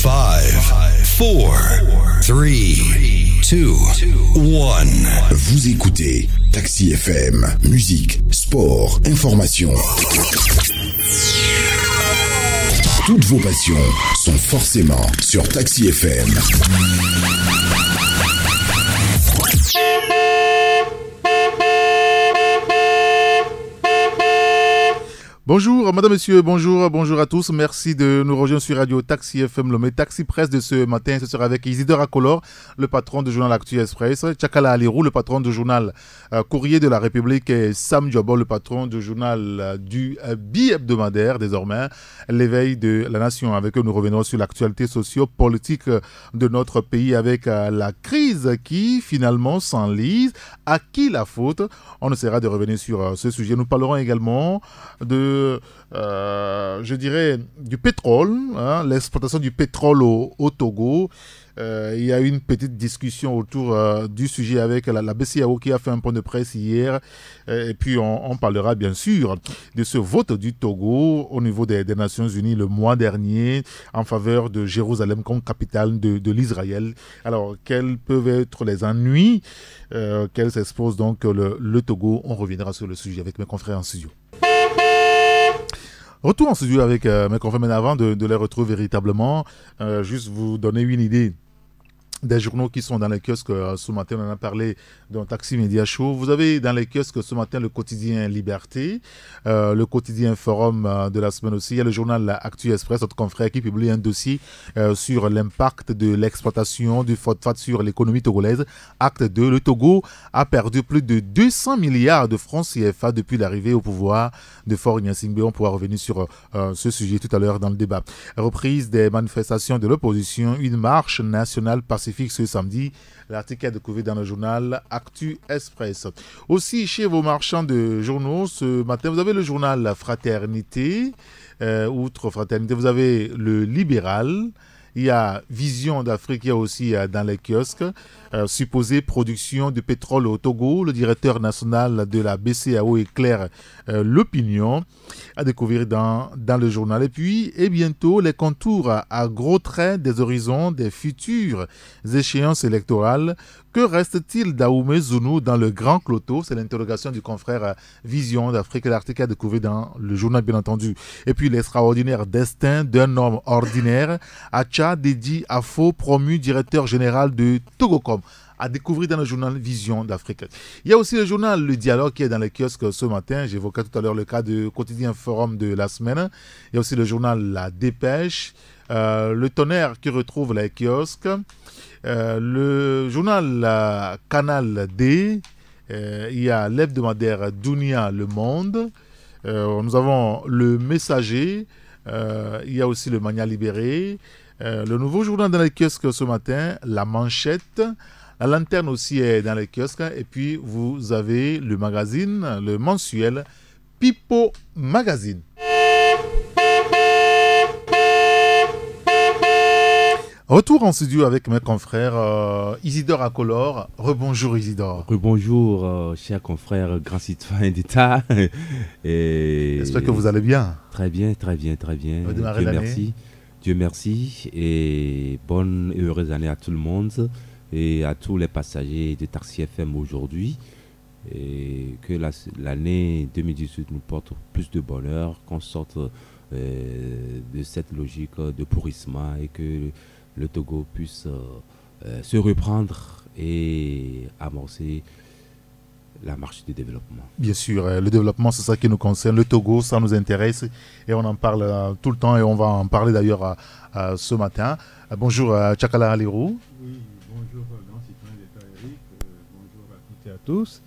2, 1. Vous écoutez Taxi FM, musique, sport, information. Toutes vos passions sont forcément sur Taxi FM. Bonjour, madame, monsieur, bonjour à tous. Merci de nous rejoindre sur Radio Taxi FM, le Taxi Presse de ce matin. Ce sera avec Isidore Akolor, le patron du journal Actu Express, Tchakala Alirou, le patron du journal Courrier de la République, et Sam Diobo, le patron du journal du bi-hebdomadaire, désormais, L'éveil de la nation. Avec eux, nous revenons sur l'actualité socio-politique de notre pays avec la crise qui finalement s'enlise. À qui la faute? On essaiera de revenir sur ce sujet. Nous parlerons également je dirais du pétrole, hein, l'exploitation du pétrole au Togo. Il y a eu une petite discussion autour du sujet avec la BCEAO qui a fait un point de presse hier. Et puis on parlera bien sûr de ce vote du Togo au niveau des Nations Unies le mois dernier en faveur de Jérusalem comme capitale de l'Israël. Alors quels peuvent être les ennuis qu'elle s'expose donc le Togo? On reviendra sur le sujet avec mes confrères en studio. Retour en studio avec mes confrères, mais avant de les retrouver véritablement, juste vous donner une idée des journaux qui sont dans les kiosques. Ce matin, on en a parlé dans Taxi Media Show. Vous avez dans les kiosques ce matin le quotidien Liberté, le quotidien Forum de la semaine aussi. Il y a le journal Actu Express, notre confrère qui publie un dossier sur l'impact de l'exploitation du phosphate sur l'économie togolaise. Acte 2, le Togo a perdu plus de 200 milliards de francs CFA depuis l'arrivée au pouvoir de Faure Gnassingbé. On pourra revenir sur ce sujet tout à l'heure dans le débat. Reprise des manifestations de l'opposition, une marche nationale pacifique ce samedi. L'article est découvert dans le journal Actu Express. Aussi, chez vos marchands de journaux, ce matin, vous avez le journal Fraternité. Outre Fraternité, vous avez le Libéral. Il y a Vision d'Afrique, il y a aussi dans les kiosques supposée production de pétrole au Togo. Le directeur national de la BCEAO éclaire l'opinion à découvrir dans le journal. Et puis, et bientôt, les contours à gros traits des horizons des futures échéances électorales. Que reste-t-il d'Aoumé Zounou dans le Grand Cloto? C'est l'interrogation du confrère Vision d'Afrique. L'article a découvert dans le journal, bien entendu. Et puis, l'extraordinaire destin d'un homme ordinaire. Acha Dedi Afo, promu directeur général de Togocom, à découvrir dans le journal Vision d'Afrique. Il y a aussi le journal Le Dialogue qui est dans les kiosques ce matin. J'évoquais tout à l'heure le cas du quotidien Forum de la semaine. Il y a aussi le journal La Dépêche, le Tonnerre qui retrouve les kiosques, le journal Canal D, il y a l'hebdomadaire Dunia Le Monde, nous avons le Messager, il y a aussi le Mania Libéré, le nouveau journal dans les kiosques ce matin, La Manchette. La Lanterne aussi est dans les kiosques. Et puis, vous avez le magazine, le mensuel Pipo Magazine. Retour en studio avec mes confrères Isidore Akolor. Rebonjour Isidore. Rebonjour chers confrères, grands citoyens d'État. J'espère que vous allez bien. Très bien, très bien, très bien. Dieu merci. Dieu merci et bonne et heureuse année à tout le monde et à tous les passagers de Taxi FM aujourd'hui. Et que l'année 2018 nous porte plus de bonheur, qu'on sorte de cette logique de pourrissement et que le Togo puisse se reprendre et amorcer la marche du développement. Bien sûr, le développement, c'est ça qui nous concerne. Le Togo, ça nous intéresse et on en parle tout le temps et on va en parler d'ailleurs ce matin. Bonjour Tchakala Alirou. Oui, bonjour grand citoyen d'État Eric, bonjour à toutes et à tous.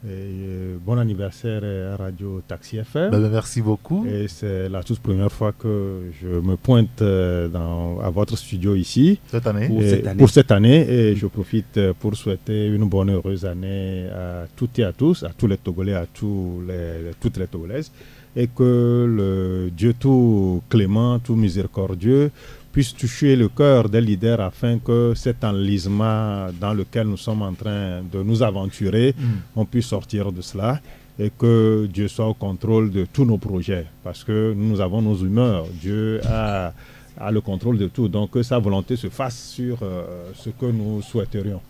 Et bon anniversaire à Radio Taxi FM. Merci beaucoup. Et c'est la toute première fois que je me pointe à votre studio ici. Cette année. Pour cette année. Et je profite pour souhaiter une bonne heureuse année à toutes et à tous, à tous les Togolais, à toutes les Togolaises. Et que le Dieu tout clément, tout miséricordieux puisse toucher le cœur des leaders afin que cet enlisement dans lequel nous sommes en train de nous aventurer, on puisse sortir de cela et que Dieu soit au contrôle de tous nos projets. Parce que nous avons nos humeurs. Dieu a a le contrôle de tout. Donc que sa volonté se fasse sur ce que nous souhaiterions.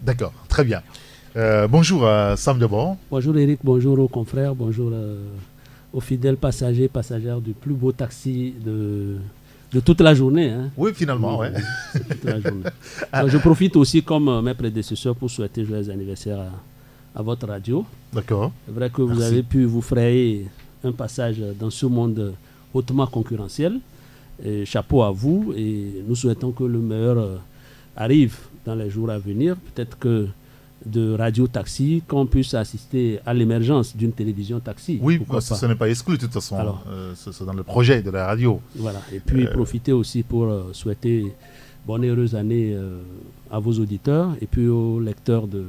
D'accord, très bien. Bonjour à Sam Debon. Bonjour Eric, bonjour aux confrères, bonjour aux fidèles passagères du plus beau taxi de toute la journée. Hein. Oui, finalement, oui. Toute la journée. Donc, je profite aussi, comme mes prédécesseurs, pour souhaiter joyeux anniversaire à votre radio. D'accord. C'est vrai que vous avez pu vous frayer un passage dans ce monde hautement concurrentiel. Et chapeau à vous et nous souhaitons que le meilleur arrive dans les jours à venir. Peut-être que de Radio Taxi, qu'on puisse assister à l'émergence d'une télévision taxi. Oui, ce n'est pas exclu de toute façon. C'est dans le projet de la radio. Voilà. Et puis profiter aussi pour souhaiter bonne et heureuse année à vos auditeurs et puis aux lecteurs de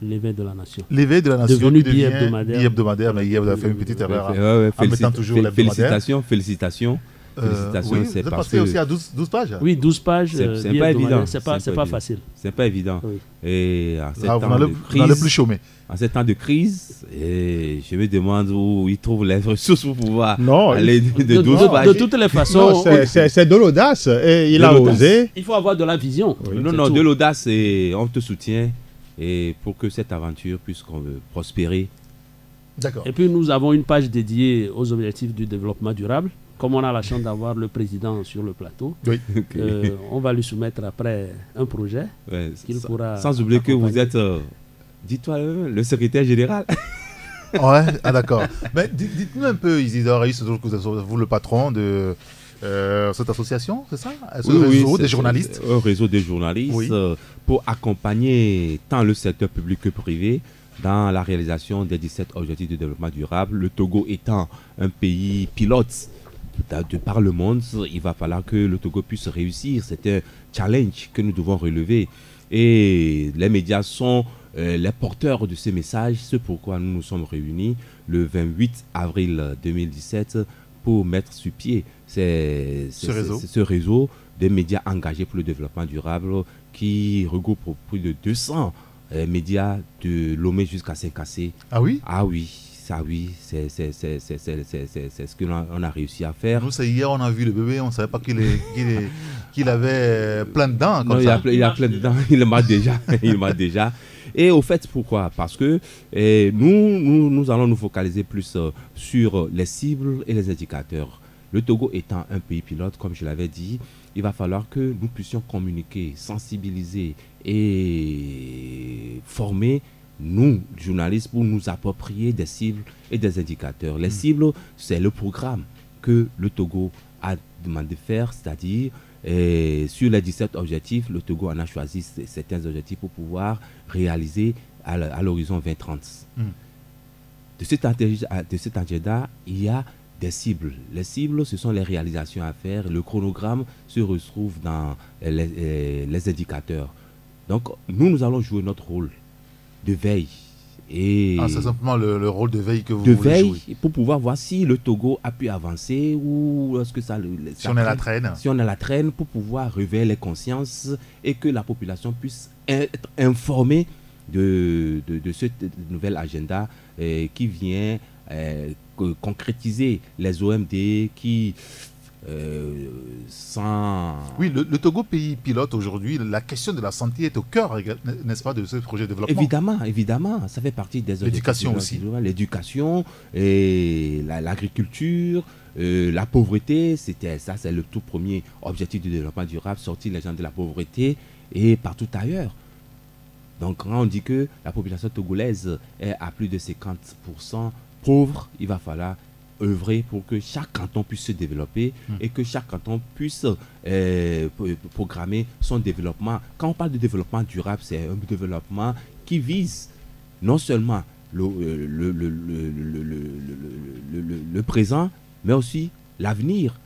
l'Éveil de la Nation. L'Éveil de la Nation devenu bi-hebdomadaire. Bi-hebdomadaire, mais hier vous avez fait une petite erreur en mettant toujours l'hebdomadaire. Félicitations. Oui, c'est parce qu'il y a 12 pages. Oui, 12 pages. C'est pas évident. C'est pas facile. C'est pas évident. Oui. Et en ces temps de crise, plus chômer. En ces temps de crise, et je me demande où ils trouvent les ressources pour pouvoir aller de 12 pages. De toutes les façons. C'est de l'audace. Et il a osé. Il faut avoir de la vision. Oui. Non, de l'audace et on te soutient et pour que cette aventure puisse prospérer. D'accord. Et puis nous avons une page dédiée aux objectifs du développement durable. Comme on a la chance d'avoir le président sur le plateau, on va lui soumettre après un projet qu'il pourra. Sans oublier que vous êtes, dis-toi, le secrétaire général. Ouais, d'accord. Mais dites-nous un peu, Isidore, vous le patron de cette association, c'est ça? Réseau des journalistes. Un réseau des journalistes pour accompagner tant le secteur public que privé dans la réalisation des 17 objectifs de développement durable. Le Togo étant un pays pilote de par le monde, il va falloir que le Togo puisse réussir. C'est un challenge que nous devons relever. Et les médias sont les porteurs de ces messages. C'est pourquoi nous nous sommes réunis le 28 avril 2017 pour mettre sur pied ce réseau des médias engagés pour le développement durable qui regroupe plus de 200 médias de Lomé jusqu'à Saint-Cassé. Ah oui? Ah oui. Ça oui, c'est ce que l'on a réussi à faire. Nous, c'est hier, on a vu le bébé, on ne savait pas qu'il avait plein de dents. Comme ça. Il a plein de dents, il m'a déjà. Et au fait, pourquoi? Parce que nous allons nous focaliser plus sur les cibles et les indicateurs. Le Togo étant un pays pilote, comme je l'avais dit, il va falloir que nous puissions communiquer, sensibiliser et former nous, journalistes, pour nous approprier des cibles et des indicateurs. Les cibles, c'est le programme que le Togo a demandé de faire, c'est-à-dire sur les 17 objectifs, le Togo en a choisi certains objectifs pour pouvoir réaliser à l'horizon 2030. De cet agenda, il y a des cibles. Les cibles, ce sont les réalisations à faire. Le chronogramme se retrouve dans les indicateurs. Donc, nous allons jouer notre rôle de veille. C'est simplement le rôle de veille que vous voulez jouer. Pour pouvoir voir si le Togo a pu avancer ou est-ce que si on est la traîne. Si on est la traîne, pour pouvoir réveiller les consciences et que la population puisse être informée de ce nouvel agenda qui vient concrétiser les OMD qui Oui, le Togo, pays pilote aujourd'hui, la question de la santé est au cœur, n'est-ce pas, de ce projet de développement? Évidemment, ça fait partie des l'éducation aussi. L'éducation, l'agriculture, la pauvreté, c'est le tout premier objectif du développement durable, sortir les gens de la pauvreté et partout ailleurs. Donc quand on dit que la population togolaise est à plus de 50% pauvre, il va falloir œuvrer pour que chaque canton puisse se développer et que chaque canton puisse programmer son développement. Quand on parle de développement durable, c'est un développement qui vise non seulement le présent, mais aussi l'avenir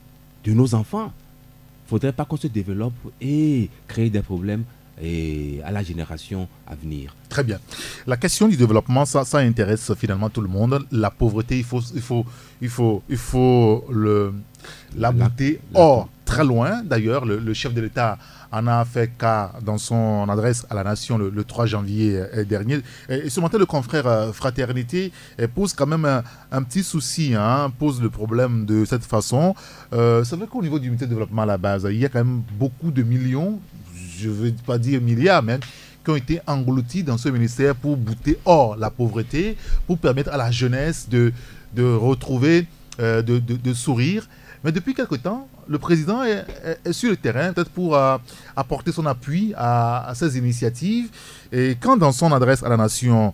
de nos enfants. Il ne faudrait pas qu'on se développe et créer des problèmes et à la génération à venir. Très bien. La question du développement, ça intéresse finalement tout le monde. La pauvreté, il faut la bouter. Or, très loin, d'ailleurs, le chef de l'État en a fait cas dans son adresse à la nation le 3 janvier dernier. Et ce matin, le confrère Fraternité pose quand même un petit souci, pose le problème de cette façon. C'est vrai qu'au niveau du ministère du développement à la base, il y a quand même beaucoup de millions, je ne veux pas dire milliards même, qui ont été engloutis dans ce ministère pour bouter hors la pauvreté, pour permettre à la jeunesse de retrouver, de sourire. Mais depuis quelque temps, le président est sur le terrain, peut-être pour apporter son appui à ces initiatives. Et quand dans son adresse à la nation,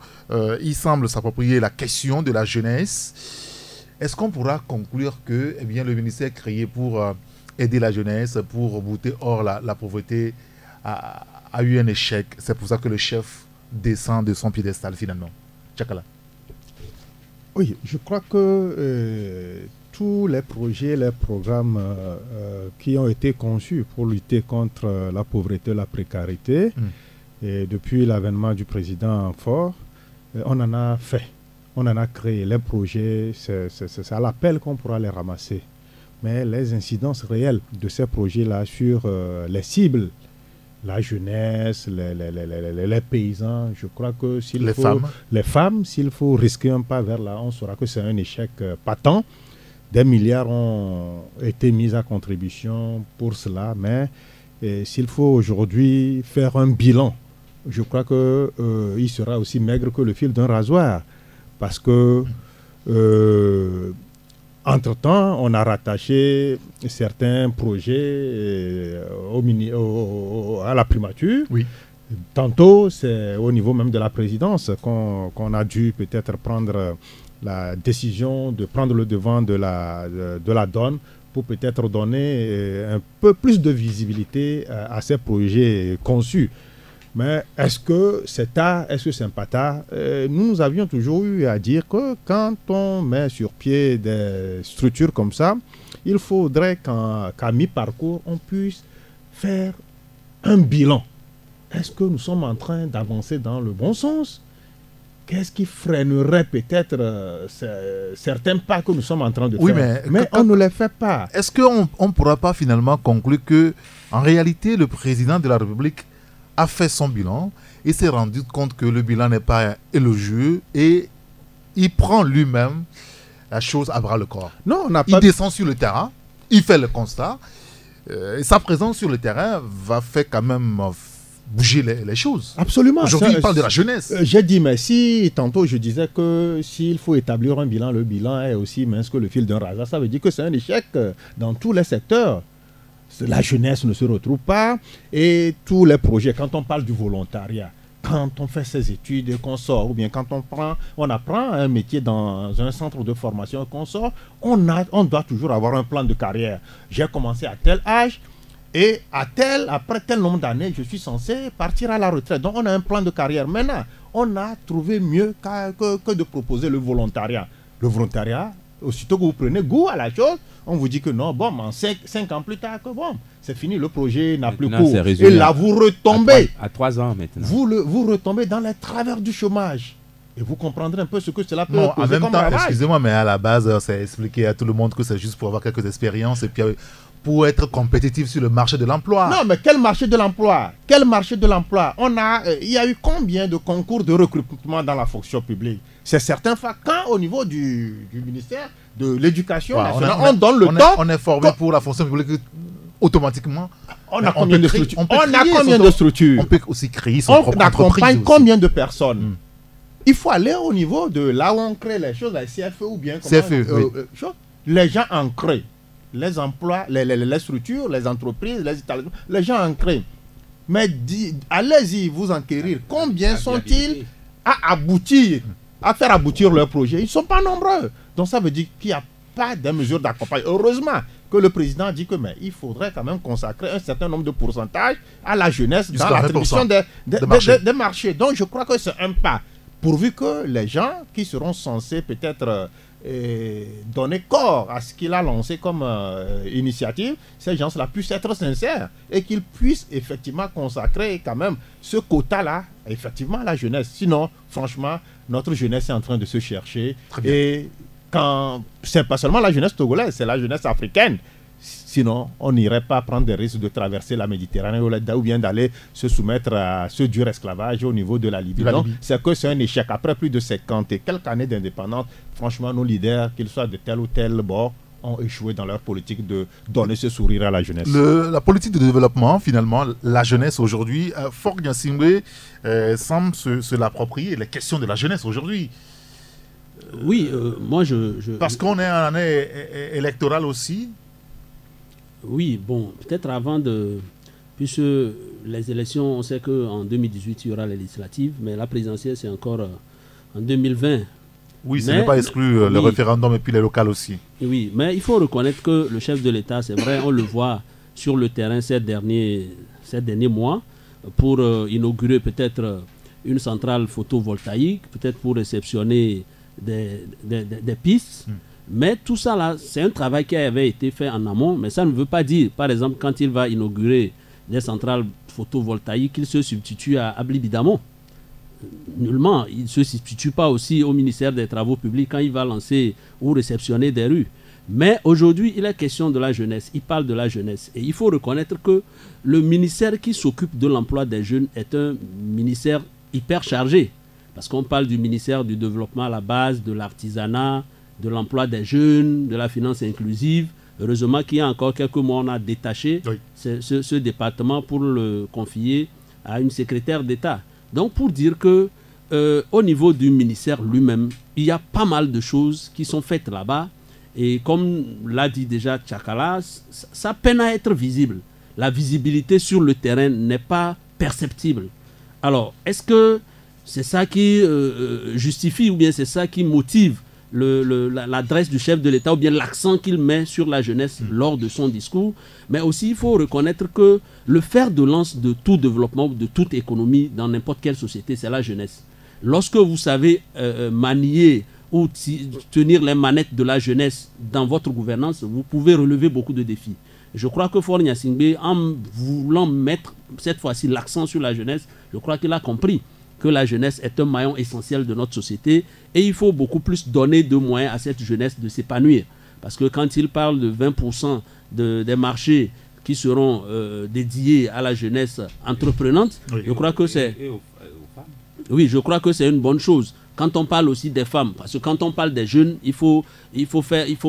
il semble s'approprier la question de la jeunesse, est-ce qu'on pourra conclure que le ministère créé pour aider la jeunesse, pour bouter hors la pauvreté, a eu un échec? C'est pour ça que le chef descend de son piédestal finalement. Tchakala. Oui, je crois que tous les projets, les programmes qui ont été conçus pour lutter contre la pauvreté, la précarité, et depuis l'avènement du président Faure, on en a fait, on en a créé. Les projets, c'est à l'appel qu'on pourra les ramasser. Mais les incidences réelles de ces projets-là sur les cibles, la jeunesse, les paysans, je crois que les femmes, s'il faut risquer un pas vers là, on saura que c'est un échec patent. Des milliards ont été mis à contribution pour cela, mais s'il faut aujourd'hui faire un bilan, je crois qu'il sera aussi maigre que le fil d'un rasoir, parce que entre-temps, on a rattaché certains projets à la primature. Oui. Tantôt, c'est au niveau même de la présidence qu'on a dû peut-être prendre la décision de prendre le devant de la donne pour peut-être donner un peu plus de visibilité à ces projets conçus. Mais est-ce que c'est tard, est-ce que c'est un pas tard? Nous avions toujours eu à dire que quand on met sur pied des structures comme ça, il faudrait qu'à mi-parcours, on puisse faire un bilan. Est-ce que nous sommes en train d'avancer dans le bon sens? Qu'est-ce qui freinerait peut-être certains pas que nous sommes en train de faire? Mais on ne les fait pas. Est-ce qu'on ne pourra pas finalement conclure que, en réalité, le président de la République a fait son bilan et s'est rendu compte que le bilan n'est pas élogieux et il prend lui-même la chose à bras le corps? Non, on n'a pas. Il descend sur le terrain, il fait le constat. Et sa présence sur le terrain va faire quand même bouger les choses. Absolument. Aujourd'hui, il parle de la jeunesse. J'ai dit, mais si, tantôt je disais que s'il faut établir un bilan, le bilan est aussi mince que le fil d'un rasoir. Ça veut dire que c'est un échec dans tous les secteurs. La jeunesse ne se retrouve pas et tous les projets, quand on parle du volontariat, quand on fait ses études et qu'on sort, ou bien quand on apprend un métier dans un centre de formation et qu'on sort, on doit toujours avoir un plan de carrière. J'ai commencé à tel âge et après tel nombre d'années, je suis censé partir à la retraite. Donc on a un plan de carrière. Maintenant, on a trouvé mieux que de proposer le volontariat. Le volontariat, aussitôt que vous prenez goût à la chose, on vous dit que non, bon, en 5 ans plus tard, que bon, c'est fini, le projet n'a plus cours. Et là, vous retombez. À 3 ans maintenant. Vous retombez dans les travers du chômage. Et vous comprendrez un peu ce que cela peut causer. En même comme temps, ravage. excusez-moi, mais à la base, c'est expliqué à tout le monde que c'est juste pour avoir quelques expériences et puis pour être compétitif sur le marché de l'emploi. Non, mais quel marché de l'emploi? Quel marché de l'emploi? Il y a eu combien de concours de recrutement dans la fonction publique? C'est certain quand au niveau du ministère de l'Éducation nationale, on donne le temps. On est formé pour la fonction publique automatiquement. On a combien de structures? On peut aussi créer son propre entreprise. On accompagne combien de personnes? Il faut aller au niveau de là où on crée les choses, la CFE ou bien les gens en créent. Les emplois, les structures, les entreprises, les établissements, les gens en créent. Mais allez-y vous enquérir. Combien sont-ils à aboutir, à faire aboutir leur projet? Ils ne sont pas nombreux. Donc ça veut dire qu'il n'y a pas de mesures d'accompagnement. Heureusement que le président dit que il faudrait quand même consacrer un certain nombre de pourcentages à la jeunesse dans l'attribution des marchés. Donc je crois que c'est un pas. Pourvu que les gens qui seront censés peut-être donner corps à ce qu'il a lancé comme initiative, ces gens-là puissent être sincères et qu'ils puissent effectivement consacrer quand même ce quota-là effectivement à la jeunesse. Sinon, franchement, notre jeunesse est en train de se chercher. Et quand c'est pas seulement la jeunesse togolaise, c'est la jeunesse africaine. Sinon, on n'irait pas prendre des risques de traverser la Méditerranée ou bien d'aller se soumettre à ce dur esclavage au niveau de la Libye. Donc, c'est que c'est un échec. Après plus de 50 et quelques années d'indépendance, franchement, nos leaders, qu'ils soient de tel ou tel bord, ont échoué dans leur politique de donner ce sourire à la jeunesse. La politique de développement, finalement, la jeunesse aujourd'hui, Faure Gnassingbé semble se l'approprier, les questions de la jeunesse aujourd'hui. Oui, moi Parce qu'on est en année électorale aussi. Oui, bon, peut-être avant de... Puisque les élections, on sait qu'en 2018, il y aura les législatives, mais la présidentielle, c'est encore en 2020. Oui, ce n'est pas exclu, le référendum et puis les locales aussi. Oui, mais il faut reconnaître que le chef de l'État, c'est vrai, on le voit sur le terrain ces derniers mois, pour inaugurer peut-être une centrale photovoltaïque, peut-être pour réceptionner des pistes. Mais tout ça là, c'est un travail qui avait été fait en amont, mais ça ne veut pas dire, par exemple, quand il va inaugurer des centrales photovoltaïques, qu'il se substitue à Ablibidamon. Nullement, il ne se substitue pas aussi au ministère des Travaux publics quand il va lancer ou réceptionner des rues. Mais aujourd'hui, il est question de la jeunesse, il parle de la jeunesse. Et il faut reconnaître que le ministère qui s'occupe de l'emploi des jeunes est un ministère hyper chargé. Parce qu'on parle du ministère du développement à la base, de l'artisanat, de l'emploi des jeunes, de la finance inclusive. Heureusement qu'il y a encore quelques mois, on a détaché ce département pour le confier à une secrétaire d'État. Donc pour dire que au niveau du ministère lui-même, il y a pas mal de choses qui sont faites là-bas. Et comme l'a dit déjà Tchakala, ça peine à être visible. La visibilité sur le terrain n'est pas perceptible. Alors, est-ce que c'est ça qui justifie ou bien c'est ça qui motive l'adresse du chef de l'État ou bien l'accent qu'il met sur la jeunesse lors de son discours? Mais aussi, il faut reconnaître que le fer de lance de tout développement, de toute économie dans n'importe quelle société, c'est la jeunesse. Lorsque vous savez manier ou tenir les manettes de la jeunesse dans votre gouvernance, vous pouvez relever beaucoup de défis. Je crois que Faure Gnassingbé, en voulant mettre cette fois-ci l'accent sur la jeunesse, je crois qu'il a compris que la jeunesse est un maillon essentiel de notre société et il faut beaucoup plus donner de moyens à cette jeunesse de s'épanouir. Parce que quand il parle de 20% des marchés qui seront dédiés à la jeunesse entreprenante, je crois que c'est... Oui, je crois que c'est une bonne chose. Quand on parle aussi des femmes, parce que quand on parle des jeunes, il faut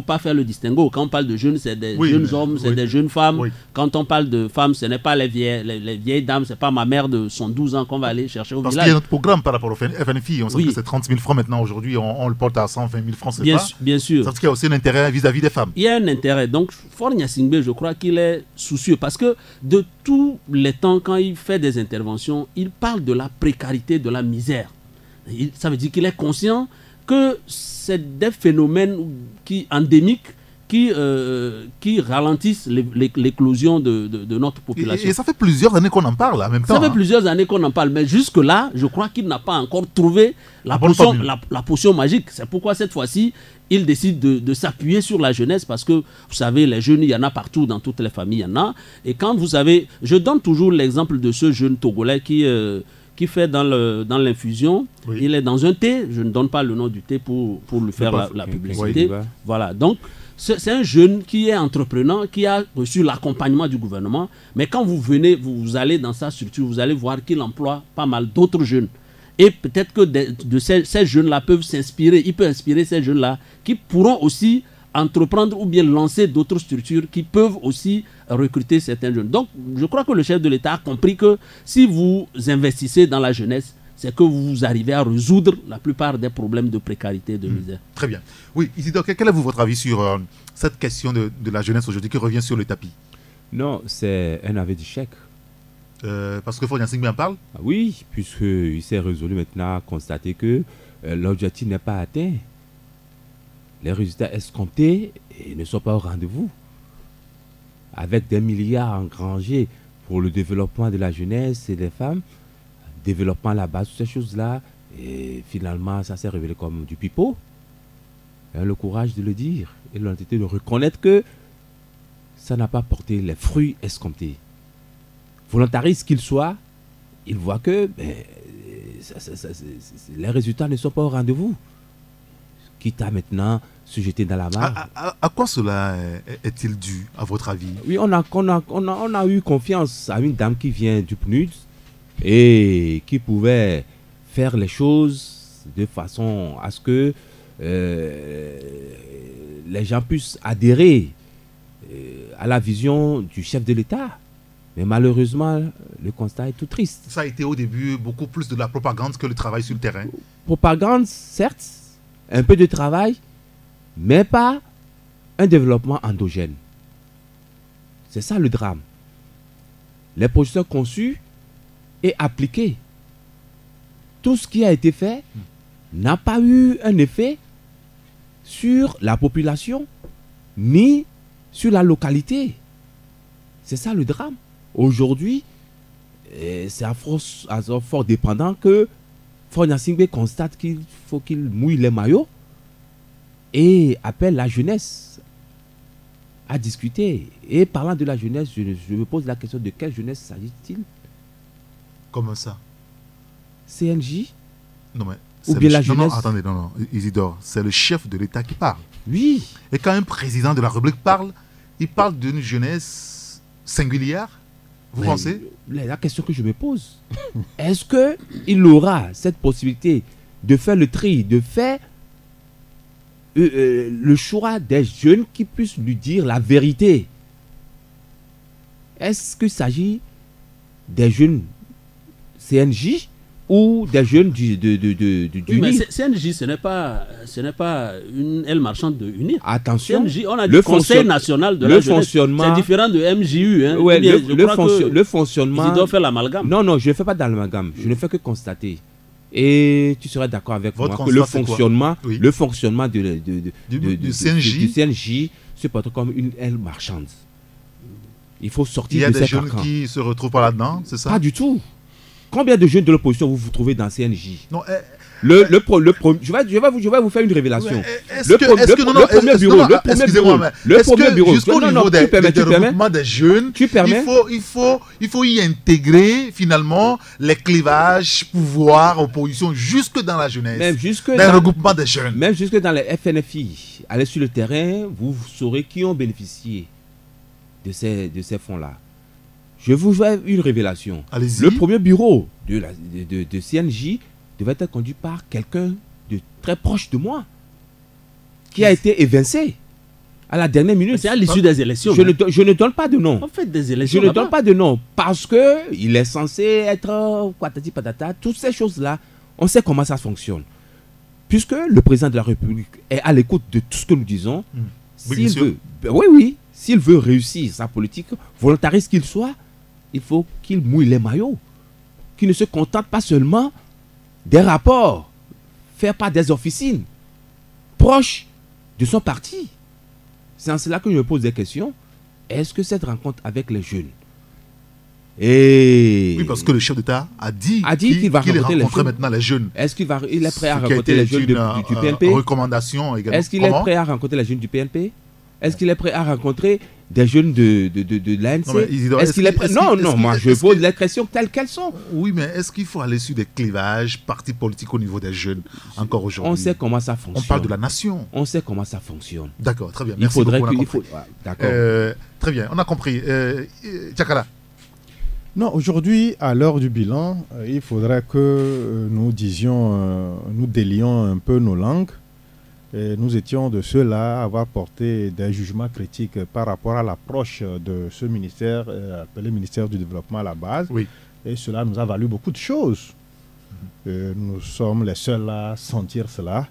pas faire le distinguo. Quand on parle de jeunes, c'est des jeunes hommes, c'est des jeunes femmes. Quand on parle de femmes, ce n'est pas les vieilles dames, c'est pas ma mère de son 12 ans qu'on va aller chercher au village. Parce qu'il y a notre programme par rapport au FNFI. On sait que c'est 30 000 francs maintenant. Aujourd'hui, on le porte à 120 000 francs, c'est ça? Bien sûr. Parce qu'il y a aussi un intérêt vis-à-vis des femmes. Il y a un intérêt. Donc, Faure Gnassingbé, je crois qu'il est soucieux. Parce que de tous les temps, quand il fait des interventions, il parle de la précarité, de la misère. Ça veut dire qu'il est conscient que c'est des phénomènes endémiques qui ralentissent l'éclosion de notre population. Et ça fait plusieurs années qu'on en parle en même temps. Ça fait plusieurs années qu'on en parle, mais jusque-là, je crois qu'il n'a pas encore trouvé la potion magique. C'est pourquoi cette fois-ci, il décide de s'appuyer sur la jeunesse parce que, vous savez, les jeunes, il y en a partout, dans toutes les familles, il y en a. Et quand vous avez... Je donne toujours l'exemple de ce jeune Togolais qui fait dans l'infusion, il est dans un thé, je ne donne pas le nom du thé pour lui faire la publicité. Voilà, donc c'est un jeune qui est entrepreneur, qui a reçu l'accompagnement du gouvernement, mais quand vous allez dans sa structure, vous allez voir qu'il emploie pas mal d'autres jeunes. Et peut-être que de ces jeunes-là peuvent s'inspirer, il peut inspirer ces jeunes-là qui pourront aussi entreprendre ou bien lancer d'autres structures qui peuvent aussi recruter certains jeunes. Donc, je crois que le chef de l'État a compris que si vous investissez dans la jeunesse, c'est que vous arrivez à résoudre la plupart des problèmes de précarité et de misère. Très bien. Oui, Isidore, quel est votre avis sur cette question de la jeunesse aujourd'hui qui revient sur le tapis? Non, c'est un aveu d'échec. Parce que Faure Gnassingbé en parle? Oui, puisqu'il s'est résolu maintenant à constater que l'objectif n'est pas atteint. Les résultats escomptés ne sont pas au rendez-vous. Avec des milliards engrangés pour le développement de la jeunesse et des femmes, développement à la base, toutes ces choses-là, et finalement, ça s'est révélé comme du pipeau. le courage de le dire et l'honnêteté de reconnaître que ça n'a pas porté les fruits escomptés. Volontariste qu'il soit, il voit que les résultats ne sont pas au rendez-vous. Quitte à maintenant se jeter dans la mare. À quoi cela est-il dû, à votre avis? Oui, on a eu confiance à une dame qui vient du PNUD et qui pouvait faire les choses de façon à ce que les gens puissent adhérer à la vision du chef de l'État. Mais malheureusement, le constat est tout triste. Ça a été au début beaucoup plus de la propagande que le travail sur le terrain. Propagande, certes, un peu de travail, mais pas un développement endogène. C'est ça le drame. Les projets conçus et appliqués. Tout ce qui a été fait n'a pas eu un effet sur la population, ni sur la localité. C'est ça le drame. Aujourd'hui, c'est à fort dépendant que Faure Gnassingbé constate qu'il faut qu'il mouille les maillots et appelle la jeunesse à discuter. Et parlant de la jeunesse, je me pose la question de quelle jeunesse s'agit-il? Comment ça? CNJ? Non, mais ou bien la jeunesse? Non, attendez, non, Isidore, c'est le chef de l'État qui parle. Oui. Et quand un président de la République parle, il parle d'une jeunesse singulière. Vous pensez? La question que je me pose, est-ce qu'il aura cette possibilité de faire le tri, de faire le choix des jeunes qui puissent lui dire la vérité? Est-ce qu'il s'agit des jeunes CNJ ou des jeunes du mais CNJ, ce n'est pas une aile marchande de UNIR. Attention, CNJ, on a dit le Conseil national de la jeunesse. C'est différent de MJU. Hein. Ouais, le fonctionnement. Ils doivent faire l'amalgame. Non, je ne fais pas d'amalgame. Je ne fais que constater. Et tu serais d'accord avec moi que le fonctionnement du CNJ se porte comme une aile marchande. Il faut sortir de cette carcan. Il y a des jeunes qui se retrouvent pas là-dedans, c'est ça? Pas du tout. Combien de jeunes de l'opposition vous trouvez dans CNJ? Non, je vais vous faire une révélation. Le premier bureau. Jusqu'au niveau des regroupements des jeunes, il faut y intégrer finalement les clivages, pouvoir, opposition, jusque dans la jeunesse. Dans le regroupement des jeunes. Même jusque dans les FNFI. Allez sur le terrain, vous saurez qui ont bénéficié de ces fonds-là. Je vous fais une révélation. Le premier bureau de CNJ devait être conduit par quelqu'un de très proche de moi, qui a été évincé à la dernière minute. C'est à l'issue des élections. Je ne donne pas de nom. On fait des élections. Je ne donne pas de nom parce qu'il est censé être patati patata. Toutes ces choses-là, on sait comment ça fonctionne. Puisque le président de la République est à l'écoute de tout ce que nous disons, s'il veut réussir sa politique, volontariste qu'il soit, il faut qu'il mouille les maillots, qu'il ne se contente pas seulement des rapports faits par des officines proches de son parti. C'est en cela que je me pose des questions. Est-ce que cette rencontre avec les jeunes Oui, parce que le chef d'État a dit qu'il va rencontrer maintenant les jeunes. Est-ce qu'il est prêt à rencontrer les jeunes du PNP? Recommandation également. Est-ce qu'il est prêt à rencontrer les jeunes du PNP? Est-ce qu'il est prêt à rencontrer des jeunes de l'ANC? Est-ce qu'il est prêt? Non, moi je pose les questions telles qu'elles sont. Oui, mais est-ce qu'il faut aller sur des clivages partis politiques au niveau des jeunes encore aujourd'hui? On sait comment ça fonctionne. On parle de la nation. On sait comment ça fonctionne. D'accord, très bien. Il faudrait qu'il faut. D'accord. Très bien, on a compris. Tchakala. Non, aujourd'hui, à l'heure du bilan, il faudrait que nous délions un peu nos langues. Et nous étions de ceux-là à avoir porté des jugements critiques par rapport à l'approche de ce ministère, appelé ministère du Développement à la base. Oui. Et cela nous a valu beaucoup de choses. Nous sommes les seuls à sentir cela.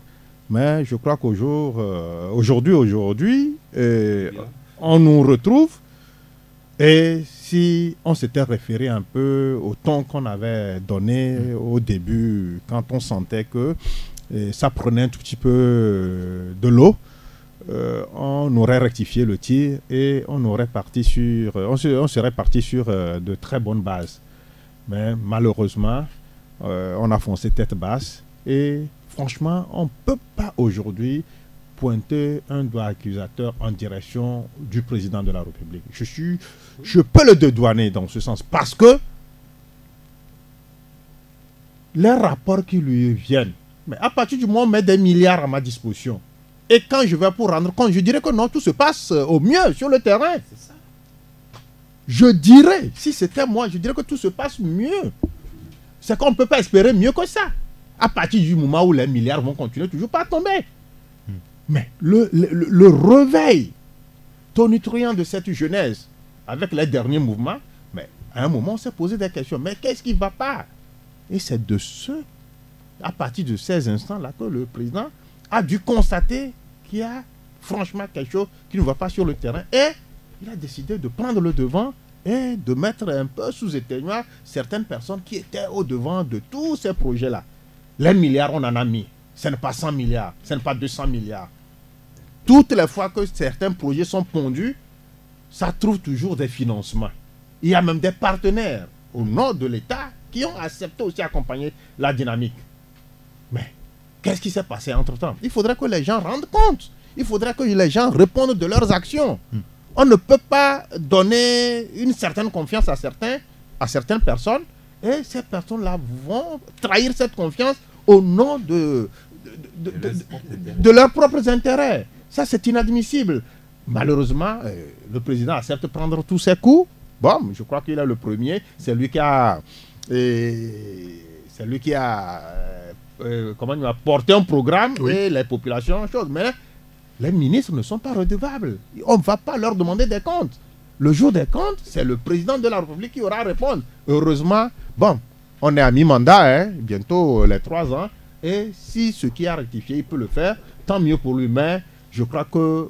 Mais je crois qu'aujourd'hui, on nous retrouve. Et si on s'était référé un peu au ton qu'on avait donné au début, quand on sentait que ça prenait un tout petit peu de l'eau, on aurait rectifié le tir et on serait parti sur de très bonnes bases. Mais malheureusement, on a foncé tête basse et franchement, on ne peut pas aujourd'hui pointer un doigt accusateur en direction du président de la République. Je peux le dédouaner dans ce sens parce que les rapports qui lui viennent, mais à partir du moment où on met des milliards à ma disposition, et quand je vais pour rendre compte, je dirais que non, tout se passe au mieux sur le terrain. C'est ça. Je dirais, si c'était moi, je dirais que tout se passe mieux. C'est qu'on ne peut pas espérer mieux que ça. À partir du moment où les milliards vont continuer toujours pas à tomber. Mais le réveil tonitruant de cette jeunesse, avec les derniers mouvements, mais à un moment, on s'est posé des questions. Mais qu'est-ce qui ne va pas? Et c'est à partir de ces instants-là, que le président a dû constater qu'il y a franchement quelque chose qui ne va pas sur le terrain. Et il a décidé de prendre le devant et de mettre un peu sous éteignoir certaines personnes qui étaient au devant de tous ces projets-là. Les milliards, on en a mis. Ce n'est pas 100 milliards, ce n'est pas 200 milliards. Toutes les fois que certains projets sont pondus, ça trouve toujours des financements. Il y a même des partenaires au nom de l'État qui ont accepté aussi d'accompagner la dynamique. Mais qu'est-ce qui s'est passé entre-temps? Il faudrait que les gens rendent compte. Il faudrait que les gens répondent de leurs actions. On ne peut pas donner une certaine confiance à certaines personnes et ces personnes-là vont trahir cette confiance au nom de leurs propres intérêts. Ça, c'est inadmissible. Malheureusement, le président accepte de prendre tous ses coups. Bon, je crois qu'il est le premier. C'est lui qui a... comment il a porté un programme et les populations, mais les ministres ne sont pas redevables. On ne va pas leur demander des comptes. Le jour des comptes, c'est le président de la République qui aura à répondre. Heureusement, bon, on est à mi-mandat, bientôt les 3 ans, et si ce qui a rectifié, il peut le faire, tant mieux pour lui, mais je crois que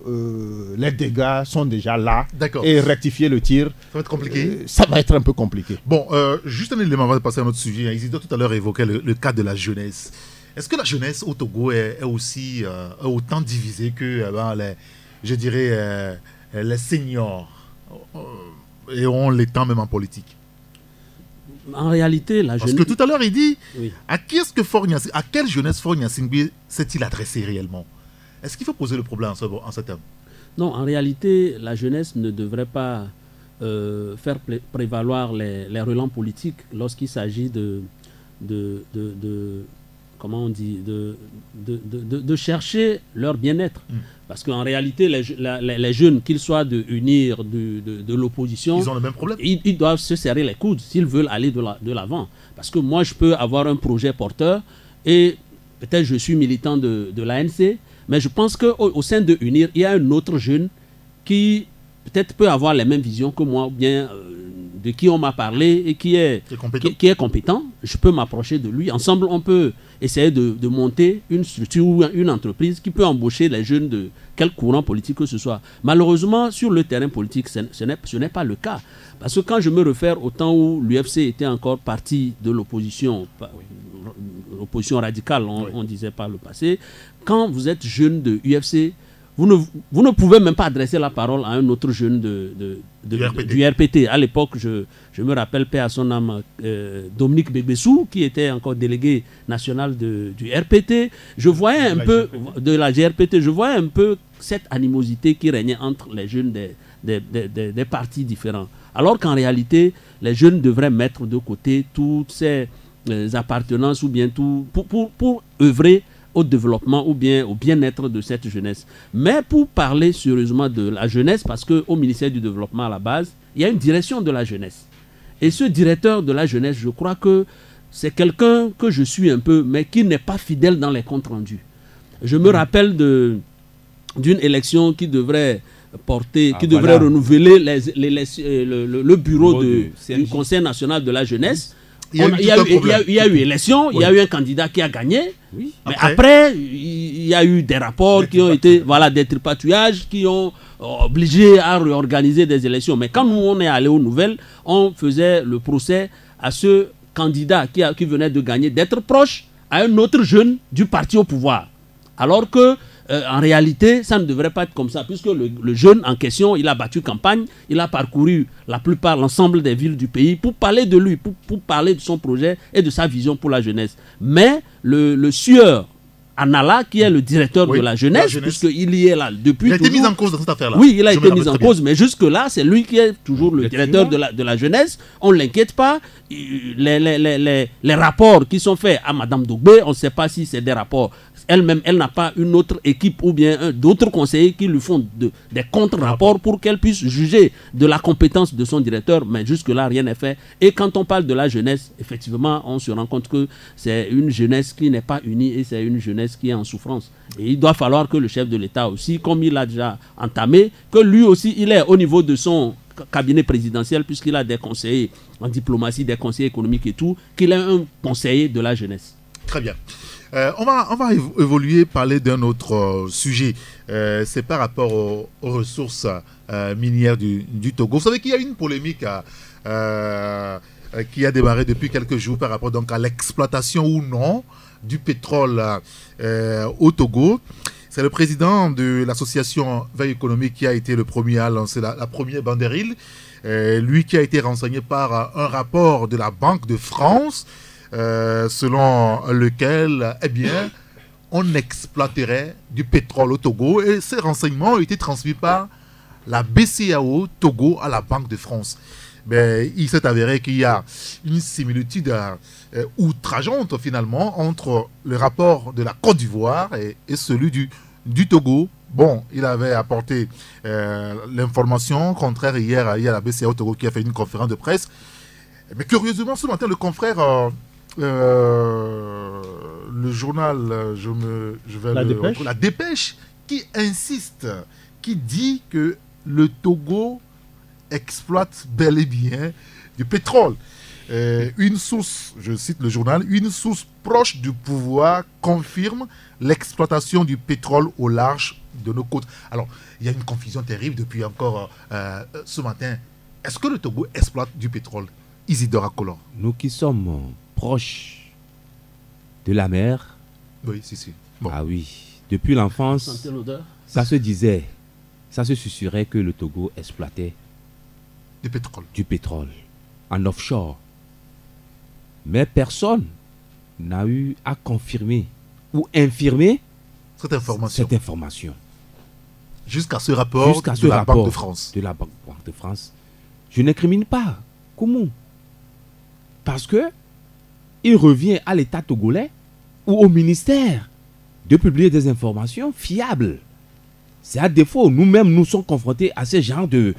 les dégâts sont déjà là. D'accord. Et rectifier le tir, ça va être compliqué. Ça va être un peu compliqué. Bon, juste un élément avant de passer à un autre sujet. Isidore tout à l'heure évoquait le cas de la jeunesse. Est-ce que la jeunesse au Togo est aussi autant divisée que les seniors et ont l'état même en politique? En réalité, la jeunesse... Parce que tout à l'heure, il dit, à quelle jeunesse Faure Gnassingbé s'est-il adressé réellement? Est-ce qu'il faut poser le problème en ce terme? Non, en réalité, la jeunesse ne devrait pas faire prévaloir les relents politiques lorsqu'il s'agit comment on dit, de chercher leur bien-être. Parce qu'en réalité, les jeunes, qu'ils soient de UNIR, de l'opposition, ils ont le même problème. Ils doivent se serrer les coudes s'ils veulent aller de l'avant. Parce que moi, je peux avoir un projet porteur et peut-être je suis militant de l'ANC, mais je pense qu'au sein de UNIR, il y a un autre jeune qui peut-être peut avoir les mêmes visions que moi, ou bien de qui on m'a parlé et qui est compétent. Je peux m'approcher de lui. Ensemble, on peut essayer de monter une structure ou une entreprise qui peut embaucher les jeunes de quel courant politique que ce soit. Malheureusement, sur le terrain politique, ce n'est pas le cas. Parce que quand je me réfère au temps où l'UFC était encore parti de l'opposition, l'opposition radicale, on disait par le passé, quand vous êtes jeune de UFC, vous ne pouvez même pas adresser la parole à un autre jeune du RPT. À l'époque, je me rappelle, paix à son âme, Dominique Bégbessou, qui était encore délégué national du RPT. Je voyais un peu, de la GRPT, je voyais un peu cette animosité qui régnait entre les jeunes des partis différents. Alors qu'en réalité, les jeunes devraient mettre de côté toutes ces appartenances ou bien tout pour œuvrer au développement ou bien au bien-être de cette jeunesse. Mais pour parler sérieusement de la jeunesse, parce qu'au ministère du Développement à la base, il y a une direction de la jeunesse. Et ce directeur de la jeunesse, je crois que c'est quelqu'un que je suis un peu, mais qui n'est pas fidèle dans les comptes rendus. Je me rappelle d'une élection qui devrait renouveler le bureau du Conseil national de la jeunesse. Il y a eu élection, il y a eu un candidat qui a gagné, mais après, il y a eu des rapports qui ont été, des tripatouillages qui ont obligé à réorganiser des élections. Mais quand nous, on est allé aux nouvelles, on faisait le procès à ce candidat qui venait de gagner d'être proche à un autre jeune du parti au pouvoir. Alors que en réalité, ça ne devrait pas être comme ça, puisque le jeune en question, il a battu campagne, il a parcouru l'ensemble des villes du pays pour parler de lui, pour parler de son projet et de sa vision pour la jeunesse. Mais le sieur Anala, qui est le directeur Oui, de la jeunesse, puisqu'il y est là depuis Il a été toujours. mis en cause dans cette affaire-là. Oui, il a Je été me mis en rappelle très cause, mais jusque-là, c'est lui qui est toujours le directeur Effectivement. de la jeunesse. On ne l'inquiète pas. Les rapports qui sont faits à Madame Dogbé, on ne sait pas si c'est des rapports. Elle-même, elle n'a pas une autre équipe ou bien d'autres conseillers qui lui font des contre-rapports pour qu'elle puisse juger de la compétence de son directeur. Mais jusque-là, rien n'est fait. Et quand on parle de la jeunesse, effectivement, on se rend compte que c'est une jeunesse qui n'est pas unie et c'est une jeunesse qui est en souffrance. Et il doit falloir que le chef de l'État aussi, comme il a déjà entamé, que lui aussi, il est au niveau de son cabinet présidentiel, puisqu'il a des conseillers en diplomatie, des conseillers économiques et tout, qu'il est un conseiller de la jeunesse. Très bien. On va évoluer, parler d'un autre sujet. C'est par rapport aux ressources minières du Togo. Vous savez qu'il y a une polémique qui a démarré depuis quelques jours par rapport donc, à l'exploitation ou non du pétrole au Togo. C'est le président de l'association Veille économique qui a été le premier à lancer la première banderille. Lui qui a été renseigné par un rapport de la Banque de France, selon lequel, eh bien, on exploiterait du pétrole au Togo. Et ces renseignements ont été transmis par la BCEAO Togo à la Banque de France. Mais il s'est avéré qu'il y a une similitude outrageante finalement entre le rapport de la Côte d'Ivoire et celui du Togo. Bon, il avait apporté l'information contraire hier à la BCEAO Togo qui a fait une conférence de presse. Mais curieusement, ce matin, le confrère, le journal, La Dépêche, qui insiste, qui dit que le Togo exploite bel et bien du pétrole. Une source, je cite le journal, une source proche du pouvoir confirme l'exploitation du pétrole au large de nos côtes. Alors, il y a une confusion terrible depuis encore ce matin. Est-ce que le Togo exploite du pétrole? Isidore Akolor. Nous qui sommes proches de la mer. Oui, si. Bon. Ah oui, depuis l'enfance, Sentez l'odeur? ça se disait, ça se susurrait que le Togo exploitait Du pétrole en offshore. Mais personne n'a eu à confirmer ou infirmer cette information. Jusqu'à ce rapport de la Banque de France. De la Banque de France. Je n'incrimine pas. Comment? Parce que il revient à l'État togolais ou au ministère de publier des informations fiables. C'est à défaut. Nous-mêmes, nous sommes confrontés à ce genre de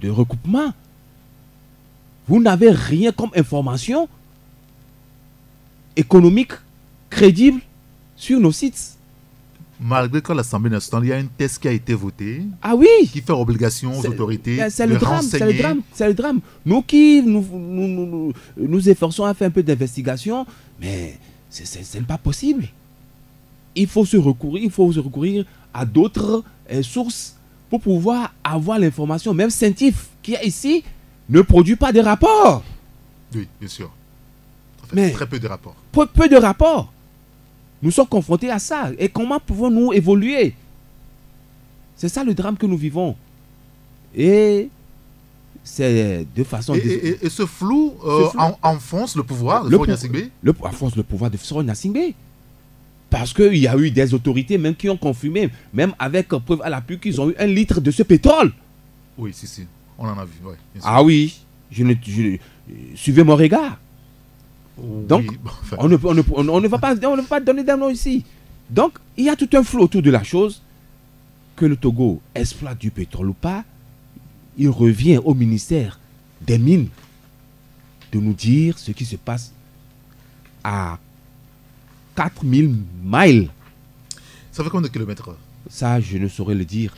recoupement. Vous n'avez rien comme information économique crédible sur nos sites. Malgré qu'à l'Assemblée nationale, il y a un texte qui a été voté. Ah oui, qui fait obligation aux autorités de renseigner. C'est le drame. Nous qui nous efforçons à faire un peu d'investigation, mais ce n'est pas possible. Il faut se recourir à d'autres sources pour pouvoir avoir l'information. Même Saint-Yves, qui est ici, ne produit pas de rapports. Oui, bien sûr. Mais très peu de rapports. Peu de rapports. Nous sommes confrontés à ça. Et comment pouvons-nous évoluer? C'est ça le drame que nous vivons. Et c'est de façon... Et ce flou, enfonce le pouvoir de Faure Gnassingbé. Enfonce le pouvoir de Faure Gnassingbé. Parce qu'il y a eu des autorités même qui ont confirmé, même avec preuve à l'appui, qu'ils ont eu 1 litre de ce pétrole. Oui, si. On en a vu. Ouais, ah oui. Suivez mon regard. Donc, oui, on ne va pas donner d'un nom ici. Donc, il y a tout un flou autour de la chose. Que le Togo exploite du pétrole ou pas, il revient au ministère des Mines de nous dire ce qui se passe à 4000 miles. Ça fait combien de kilomètres? Ça, je ne saurais le dire.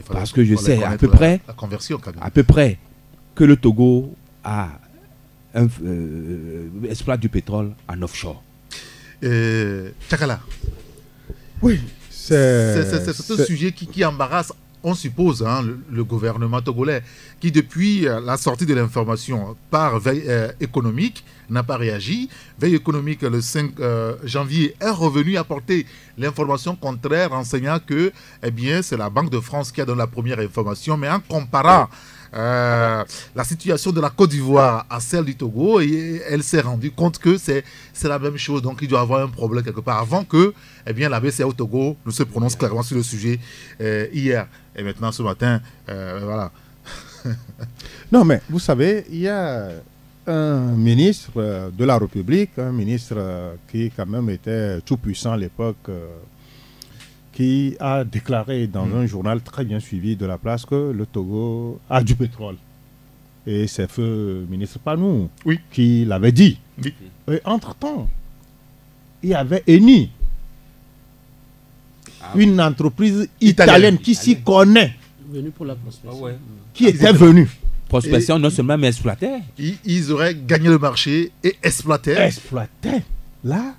Parce que je sais à peu près que le Togo a exploite du pétrole en offshore. Tchakala. Oui, c'est un sujet qui embarrasse, on suppose, le gouvernement togolais, qui depuis la sortie de l'information par Veille économique n'a pas réagi. Veille économique, le 5 janvier, est revenu apporter l'information contraire, enseignant que c'est la Banque de France qui a donné la première information, mais en comparant la situation de la Côte d'Ivoire à celle du Togo, et elle s'est rendue compte que c'est la même chose. Donc il doit y avoir un problème quelque part avant que la BCAO Togo ne se prononce clairement sur le sujet hier. Et maintenant, ce matin, voilà. Non, mais vous savez, il y a un ministre de la République, un ministre qui quand même était tout puissant à l'époque, qui a déclaré dans un journal très bien suivi de la place que le Togo a du pétrole. Et c'est feu ministre Panou qui l'avait dit. Oui. Et entre-temps, il y avait Eni, une entreprise italienne qui s'y connaît, Venu pour la prospection. qui était venue. Prospection non seulement mais exploitée. Ils auraient gagné le marché et exploité. Là,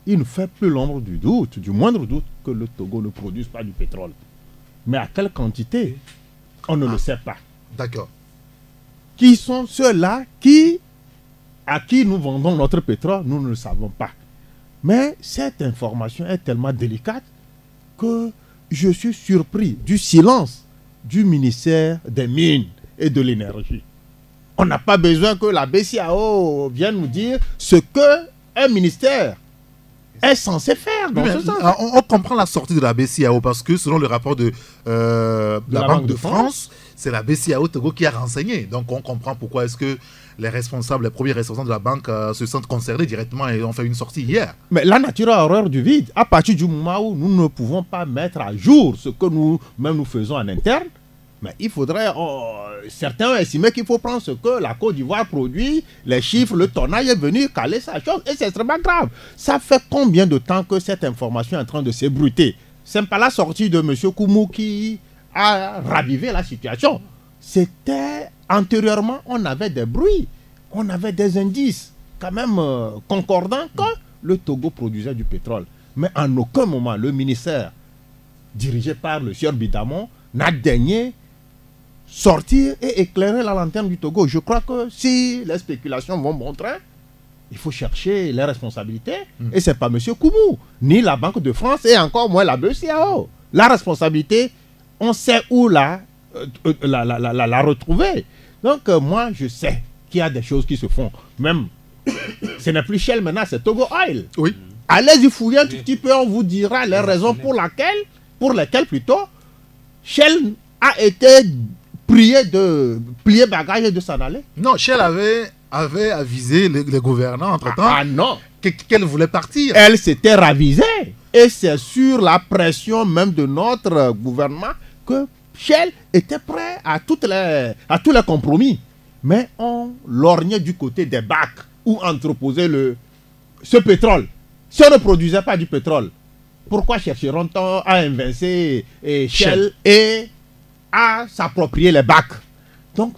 il ne fait plus l'ombre du doute, du moindre doute, que le Togo ne produise pas du pétrole. Mais à quelle quantité? On ne le sait pas. D'accord. Qui sont ceux-là à qui nous vendons notre pétrole? Nous ne le savons pas. Mais cette information est tellement délicate que je suis surpris du silence du ministère des Mines et de l'Énergie. On n'a pas besoin que la BCAO vienne nous dire ce qu'un ministère est censé faire dans ce sens. On comprend la sortie de la BCAO parce que selon le rapport de la Banque de France, c'est la BCAO Togo qui a renseigné. Donc on comprend pourquoi est-ce que les premiers responsables de la banque se sentent concernés directement et ont fait une sortie hier. Mais la nature a horreur du vide. À partir du moment où nous ne pouvons pas mettre à jour ce que nous-mêmes nous faisons en interne, mais il faudrait, certains estimaient qu'il faut prendre ce que la Côte d'Ivoire produit, les chiffres, le tonnage est venu caler sa chose, et c'est extrêmement grave. Ça fait combien de temps que cette information est en train de s'ébruiter? C'est pas la sortie de M. Koumou qui a ravivé la situation. C'était antérieurement, on avait des bruits, on avait des indices quand même concordants que le Togo produisait du pétrole. Mais en aucun moment, le ministère dirigé par le sieur Bidamon n'a daigné sortir et éclairer la lanterne du Togo. Je crois que si les spéculations vont bon train, il faut chercher les responsabilités. Et ce n'est pas M. Koumou, ni la Banque de France, et encore moins la BCAO. La responsabilité, on sait où la retrouver. Donc, moi, je sais qu'il y a des choses qui se font. Même, ce n'est plus Shell maintenant, c'est Togo Oil. Oui. Allez-y fouiller un tout petit peu, on vous dira les raisons pour lesquelles plutôt, Shell a été prié de plier bagage et de s'en aller. Non, Shell avait avisé les gouvernants entre-temps non, qu'elle voulait partir. Elle s'était ravisée. Et c'est sur la pression même de notre gouvernement que Shell était prêt à tous les compromis. Mais on lorgnait du côté des bacs où entreposait ce pétrole. Si on ne produisait pas du pétrole, pourquoi chercheront-on à invincer Shell et à s'approprier les bacs? Donc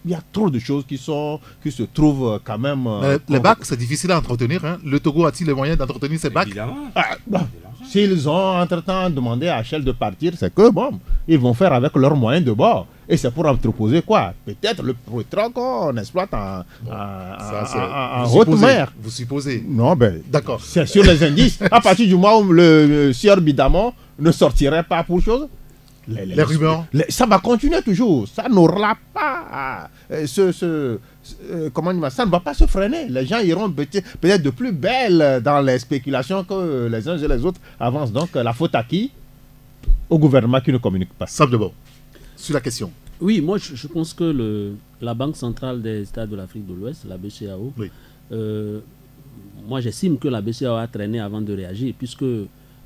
il y a trop de choses qui se trouvent quand même... les bacs, c'est difficile à entretenir. Hein. Le Togo a-t-il les moyens d'entretenir ces bacs? S'ils ont entre-temps demandé à Shell de partir, c'est que bon, ils vont faire avec leurs moyens de bord. Et c'est pour entreposer quoi? Peut-être le pétrole qu'on exploite en haute mer. Vous supposez? Non, ben, d'accord. C'est sur les indices. À partir du moment où le sieur Bidamon ne sortirait pas pour chose, les rumeurs, ça va continuer toujours. Ça n'aura pas comment dire, ça ne va pas se freiner. Les gens iront peut-être de plus belle dans les spéculations que les uns et les autres avancent. Donc la faute à qui? Au gouvernement qui ne communique pas. Sauf d'abord sur la question. Oui, moi je pense que la Banque centrale des États de l'Afrique de l'Ouest, la BCAO, oui. Moi j'estime que la BCAO a traîné avant de réagir, puisque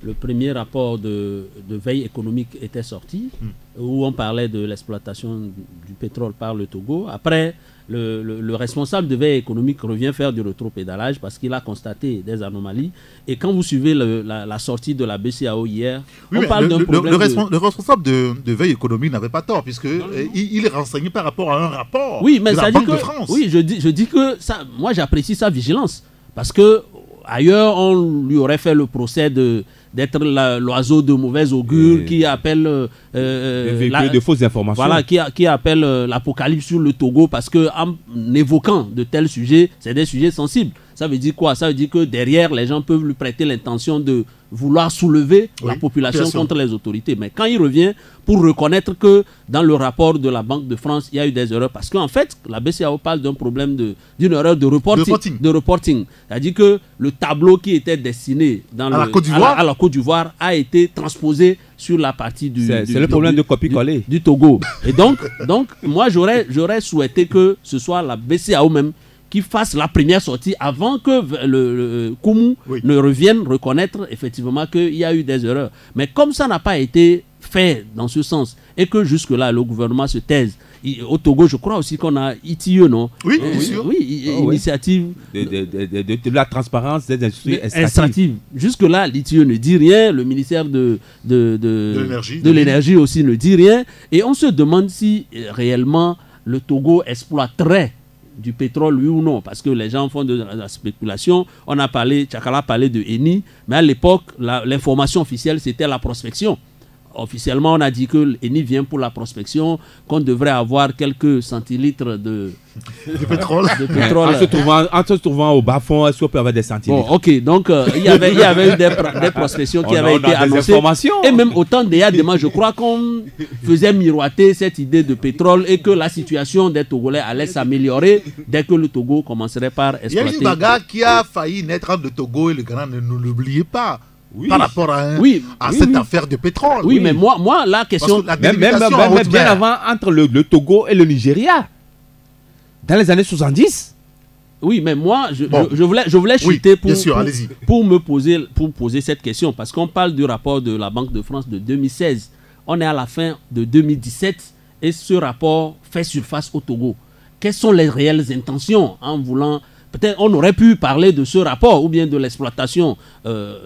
le premier rapport de veille économique était sorti, où on parlait de l'exploitation du pétrole par le Togo. Après, le responsable de veille économique revient faire du rétropédalage parce qu'il a constaté des anomalies. Et quand vous suivez la sortie de la BCAO hier, on parle d'un problème... Le responsable de veille économique n'avait pas tort, puisqu'il est renseigné par rapport à un rapport de la Banque de France. Oui, je dis que ça, moi j'apprécie sa vigilance, parce que ailleurs, on lui aurait fait le procès d'être l'oiseau de mauvaise augure qui appelle... de fausses informations. Voilà, qui appelle l'apocalypse sur le Togo, parce qu'en évoquant de tels sujets, c'est des sujets sensibles. Ça veut dire quoi? Ça veut dire que derrière, les gens peuvent lui prêter l'intention de vouloir soulever la population contre les autorités. Mais quand il revient pour reconnaître que dans le rapport de la Banque de France, il y a eu des erreurs, parce qu'en fait, la BCEAO parle d'un problème d'une erreur de reporting. C'est-à-dire que le tableau qui était destiné à la Côte d'Ivoire a été transposé sur la partie c'est le problème de copie-coller du Togo. Et donc moi, j'aurais souhaité que ce soit la BCEAO même qui fasse la première sortie avant que le Koumou ne revienne reconnaître effectivement qu'il y a eu des erreurs. Mais comme ça n'a pas été fait dans ce sens et que jusque-là le gouvernement se taise, au Togo, je crois aussi qu'on a ITIE, non? Oui, bien sûr. Oui, initiative de la transparence des industries extractives. Jusque-là, l'ITIE ne dit rien, le ministère de l'énergie aussi ne dit rien. Et on se demande si réellement le Togo exploiterait du pétrole, oui ou non, parce que les gens font de la spéculation. Tchakala a parlé de Eni, mais à l'époque, l'information officielle, c'était la prospection. Officiellement, on a dit que Eni vient pour la prospection, qu'on devrait avoir quelques centilitres de pétrole. En se trouvant au bas-fond, est-ce qu'on peut avoir des centilitres? Bon, ok, donc il y avait eu des prospections qui avaient été annoncées. Et même au temps d'Eyadema, je crois qu'on faisait miroiter cette idée de pétrole et que la situation des Togolais allait s'améliorer dès que le Togo commencerait par exploiter. Il y a une bagarre qui a failli naître entre le Togo et le Ghana, ne l'oubliez pas. Par rapport à cette affaire de pétrole. Oui, mais moi la question... Même bien avant, entre le Togo et le Nigeria, dans les années 70. Oui, mais moi, je voulais chuter pour poser cette question, parce qu'on parle du rapport de la Banque de France de 2016. On est à la fin de 2017 et ce rapport fait surface au Togo. Quelles sont les réelles intentions en voulant... Peut-être on aurait pu parler de ce rapport ou bien de l'exploitation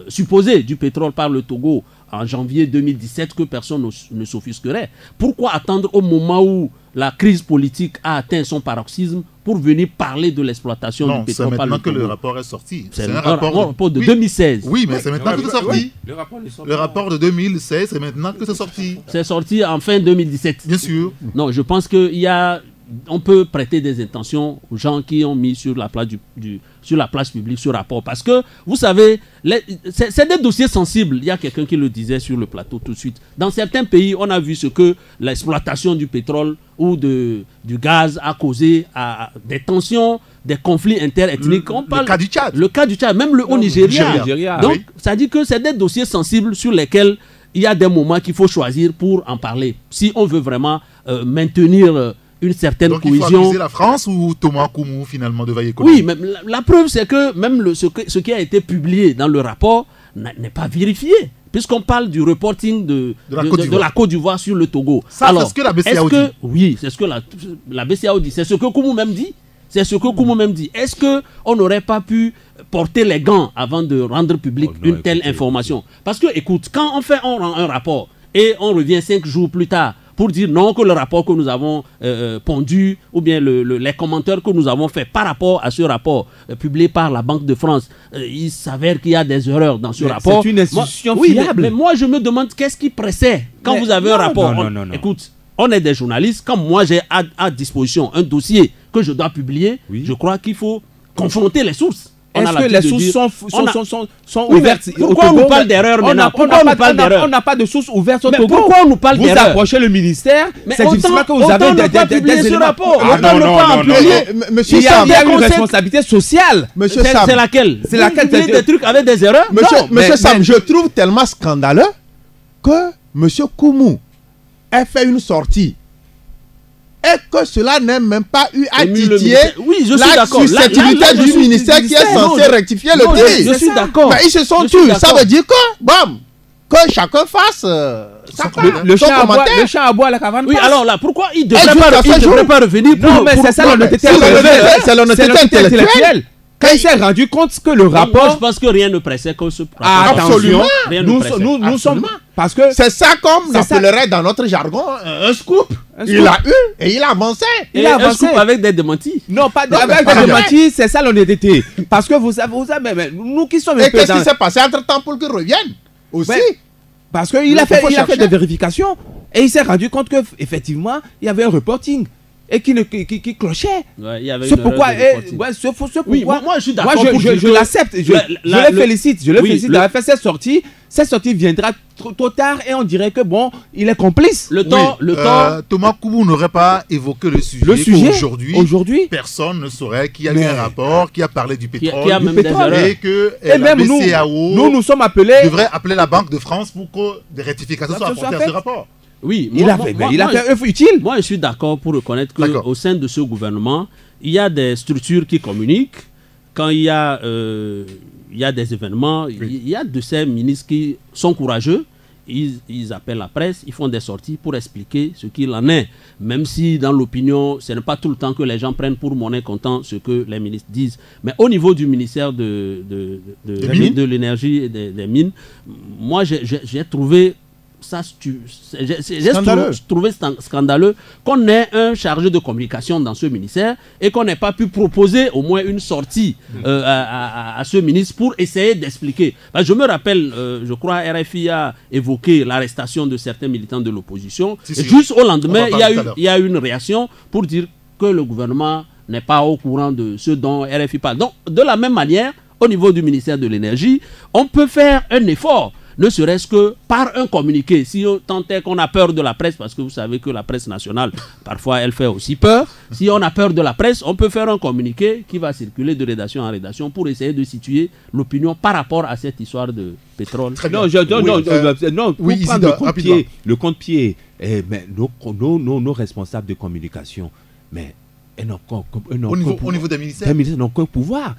supposée du pétrole par le Togo en janvier 2017 que personne ne s'offusquerait. Pourquoi attendre au moment où la crise politique a atteint son paroxysme pour venir parler de l'exploitation du pétrole par le Togo? C'est maintenant que le rapport est sorti. C'est un rapport de 2016. Oui, mais c'est maintenant que c'est sorti. Le rapport de 2016, c'est maintenant que c'est sorti. C'est sorti en fin 2017. Bien sûr. Non, je pense qu'il y a... On peut prêter des intentions aux gens qui ont mis sur la place publique ce rapport. Parce que, vous savez, c'est des dossiers sensibles. Il y a quelqu'un qui le disait sur le plateau tout de suite. Dans certains pays, on a vu ce que l'exploitation du pétrole ou du gaz a causé à des tensions, des conflits interethniques. Le cas du Tchad. Le cas du Tchad, même au Nigeria. Donc, ça dit que c'est des dossiers sensibles sur lesquels il y a des moments qu'il faut choisir pour en parler. Si on veut vraiment maintenir... une certaine cohésion. Donc il faut accuser la France ou Thomas Koumou finalement de veiller économique? Oui, mais la preuve c'est que même ce qui a été publié dans le rapport n'est pas vérifié, puisqu'on parle du reporting de la Côte d'Ivoire sur le Togo. Ça, c'est ce que la BCEAO dit. Oui, c'est ce que la BCEAO dit. C'est ce que Koumou même dit. Est-ce qu'on n'aurait pas pu porter les gants avant de rendre public une telle information? Parce que, écoute, quand on rend un rapport et on revient 5 jours plus tard pour dire non, que le rapport que nous avons pondu ou bien les commentaires que nous avons faits par rapport à ce rapport publié par la Banque de France, il s'avère qu'il y a des erreurs dans ce rapport. C'est une institution fiable. Mais moi, je me demande qu'est-ce qui pressait quand vous avez un rapport. Non. Écoute, on est des journalistes. Quand moi, j'ai à disposition un dossier que je dois publier, je crois qu'il faut confronter les sources. Est-ce que les sources sont ouvertes? Pourquoi on nous parle d'erreur maintenant? On n'a pas de sources ouvertes au Togo. Pourquoi on nous parle d'erreur? Vous approchez le ministère, c'est difficilement que vous avez des éléments. Monsieur Sam, il y a une responsabilité sociale. C'est laquelle? C'est laquelle? Des trucs avec des erreurs? Monsieur Sam, je trouve tellement scandaleux que monsieur Koumou ait fait une sortie et que cela n'ait même pas eu à titiller la susceptibilité du ministère qui est censé rectifier le pays. Je suis d'accord. Mais ils se sont tus. Ça veut dire que chacun fasse le chien à bois à la caverne. Oui, alors là, pourquoi il ne devrait pas revenir pour... Non, mais c'est ça l'honnêteté intellectuelle. Quand il s'est rendu compte que le rapport... Moi, je pense que rien ne pressait que ce rapport. Absolument. Nous sommes... Parce que c'est ça comme on appellerait dans notre jargon un scoop. Il a eu et il a avancé. Un scoop avec des démentis. Non, pas avec des démentis, c'est ça l'honnêteté. Parce que vous savez, nous qui sommes... Et qu'est-ce qui s'est passé entre-temps pour qu'il revienne aussi? Parce qu'il a fait des vérifications et il s'est rendu compte qu'effectivement, il y avait un reporting. et qui clochait. Ouais, il y avait c'est pourquoi, oui, moi je suis d'accord. Je l'accepte, je le félicite. Je le félicite d'avoir fait cette sortie. Cette sortie viendra trop tard et on dirait que bon, il est complice. Thomas Koumou n'aurait pas évoqué le sujet. Aujourd'hui, personne ne saurait qu'il y a eu un rapport qui a parlé du pétrole, et que la BCEAO nous sommes appelés devrait appeler la Banque de France pour que des rectifications soient apportées à ce rapport. Oui, il a fait œuvre utile. Moi, je suis d'accord pour reconnaître qu'au sein de ce gouvernement, il y a des structures qui communiquent. Quand il y a des événements, il y a de ces ministres qui sont courageux. Ils appellent la presse, ils font des sorties pour expliquer ce qu'il en est. Même si dans l'opinion, ce n'est pas tout le temps que les gens prennent pour monnaie comptant ce que les ministres disent. Mais au niveau du ministère de l'énergie et des mines, moi j'ai trouvé ça trouvé scandaleux qu'on ait un chargé de communication dans ce ministère et qu'on n'ait pas pu proposer au moins une sortie à ce ministre pour essayer d'expliquer. Je me rappelle, je crois RFI a évoqué l'arrestation de certains militants de l'opposition. Et juste au lendemain, il y a eu une réaction pour dire que le gouvernement n'est pas au courant de ce dont RFI parle. Donc, de la même manière, au niveau du ministère de l'énergie, on peut faire un effort, ne serait-ce que par un communiqué. Si tant est qu'on a peur de la presse, parce que vous savez que la presse nationale, parfois, elle fait aussi peur. Si on a peur de la presse, on peut faire un communiqué qui va circuler de rédaction en rédaction pour essayer de situer l'opinion par rapport à cette histoire de pétrole. Le compte-pied, nos responsables de communication, mais au niveau des ministères, n'ont aucun pouvoir.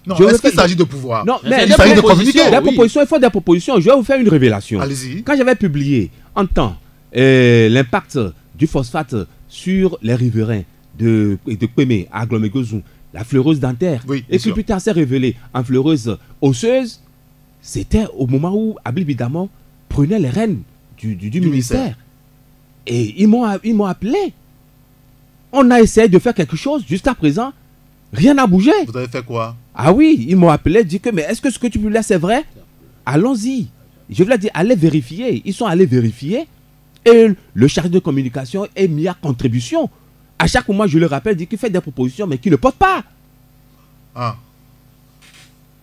Non, est-ce qu'il s'agit de pouvoir? Non, mais il s'agit de communiquer. Il faut des propositions. Je vais vous faire une révélation. Allez-y. Quand j'avais publié en temps l'impact du phosphate sur les riverains de Kweme, à Agglomération, la fleureuse dentaire, et qui plus tard s'est révélée en fleureuse osseuse, c'était au moment où Abil Bidamo prenait les rênes du ministère. Et ils m'ont appelé. On a essayé de faire quelque chose. Jusqu'à présent, rien n'a bougé. Vous avez fait quoi? Ah oui, ils m'ont appelé, dit que mais est-ce que ce que tu publies là c'est vrai? Allons-y. Je voulais dire, allez vérifier. Ils sont allés vérifier et le chargé de communication est mis à contribution. À chaque moment, je le rappelle, dit qu'il fait des propositions mais qu'il ne porte pas. Ah.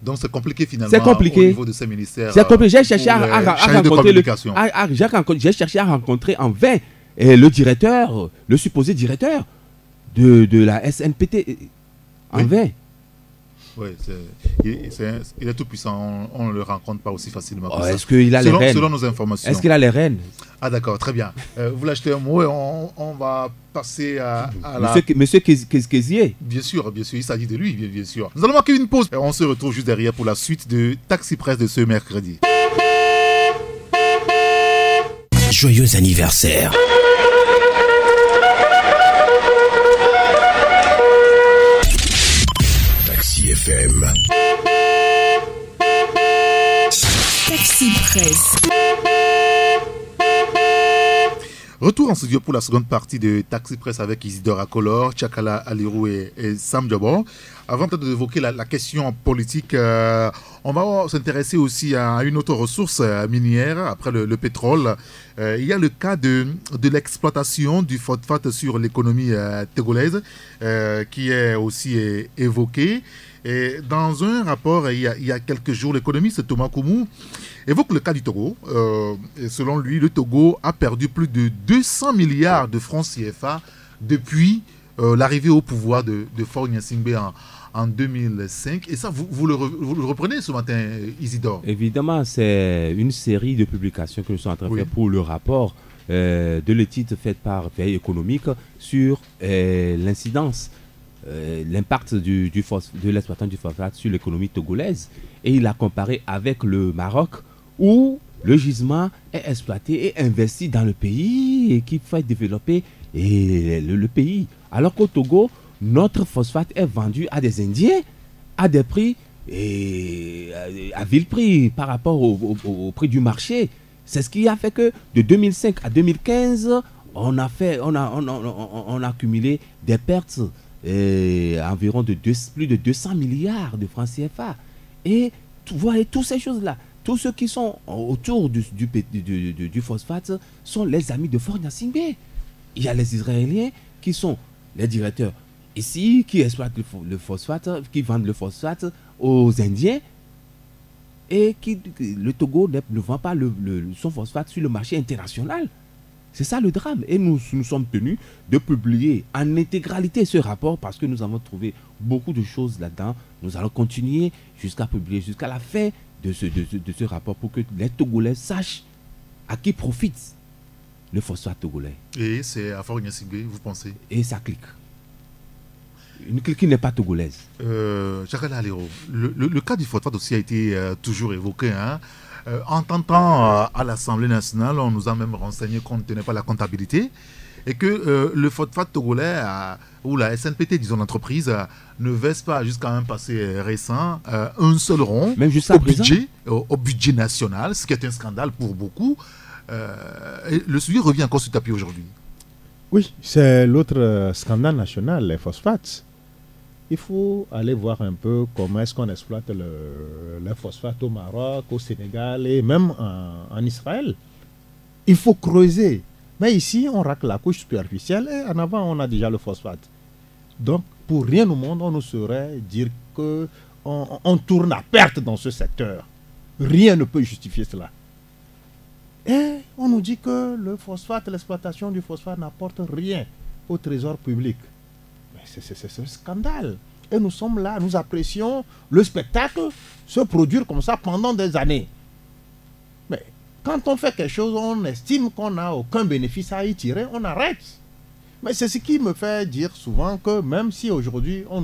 Donc c'est compliqué finalement. C'est compliqué. Au niveau de ces ministères. C'est compliqué. J'ai cherché à rencontrer en vain le directeur, le supposé directeur de la SNPT. En vain. Oui, il est tout puissant, on ne le rencontre pas aussi facilement. Est-ce qu'il a les rênes? Selon nos informations. Est-ce qu'il a les rênes? Ah d'accord, très bien. Vous voulez acheter un mot et on va passer à Monsieur Kézié. Bien sûr, il s'agit de lui, bien sûr. Nous allons marquer une pause et on se retrouve juste derrière pour la suite de Taxi Presse de ce mercredi. Joyeux anniversaire. FM. Taxi Presse. Retour en studio pour la seconde partie de Taxi Presse avec Isidore Akolor, Tchakala Alirou et Sam Diabo. Avant peut-être d'évoquer la question politique, on va s'intéresser aussi à une autre ressource minière après le pétrole. Il y a le cas de l'exploitation du phosphate sur l'économie togolaise qui est aussi évoqué. Et dans un rapport, il y a quelques jours, l'économiste Thomas Koumou évoque le cas du Togo. Et selon lui, le Togo a perdu plus de 200 milliards de francs CFA depuis l'arrivée au pouvoir de Faure Gnassingbé en 2005. Et ça, vous le reprenez ce matin, Isidore? Évidemment, c'est une série de publications que nous sommes en train de faire pour le rapport de l'étude faite par Veille économique sur l'incidence, l'impact de l'exploitation du phosphate sur l'économie togolaise. Et il a comparé avec le Maroc où le gisement est exploité et investi dans le pays et qui fait développer le pays. Alors qu'au Togo, notre phosphate est vendu à des Indiens à des prix à vil prix par rapport au prix du marché. C'est ce qui a fait que de 2005 à 2015, on a accumulé des pertes environ de plus de 200 milliards de francs CFA. Et vous voyez, toutes ces choses-là, tous ceux qui sont autour du phosphate sont les amis de Faure Gnassingbé. Il y a les Israéliens qui sont les directeurs ici qui exploitent le phosphate, qui vendent le phosphate aux Indiens, et le Togo ne vend pas son phosphate sur le marché international. C'est ça le drame. Et nous sommes tenus de publier en intégralité ce rapport parce que nous avons trouvé beaucoup de choses là-dedans. Nous allons continuer jusqu'à publier, jusqu'à la fin de ce rapport pour que les Togolais sachent à qui profite le phosphate togolais. Et c'est à Fort Gnassingbé, vous pensez? Et ça clique. Une clique qui n'est pas togolaise. Jacques Alero, le cas du phosphate aussi a été toujours évoqué. Hein. En tentant à l'Assemblée nationale, on nous a même renseigné qu'on ne tenait pas la comptabilité et que le phosphate togolais, ou la SNPT, disons l'entreprise, ne verse pas jusqu'à un passé récent un seul rond au budget national, ce qui est un scandale pour beaucoup. Et le sujet revient encore sur le tapis aujourd'hui. Oui, c'est l'autre scandale national, les phosphates. Il faut aller voir un peu comment est-ce qu'on exploite le phosphate au Maroc, au Sénégal et même en Israël. Il faut creuser. Mais ici, on racle la couche superficielle et en avant, on a déjà le phosphate. Donc, pour rien au monde, on ne saurait dire qu'on tourne à perte dans ce secteur. Rien ne peut justifier cela. Et on nous dit que le phosphate, l'exploitation du phosphate n'apporte rien au trésor public. C'est un scandale. Et nous sommes là, nous apprécions le spectacle se produire comme ça pendant des années. Mais quand on fait quelque chose, on estime qu'on n'a aucun bénéfice à y tirer, on arrête. Mais c'est ce qui me fait dire souvent que même si aujourd'hui on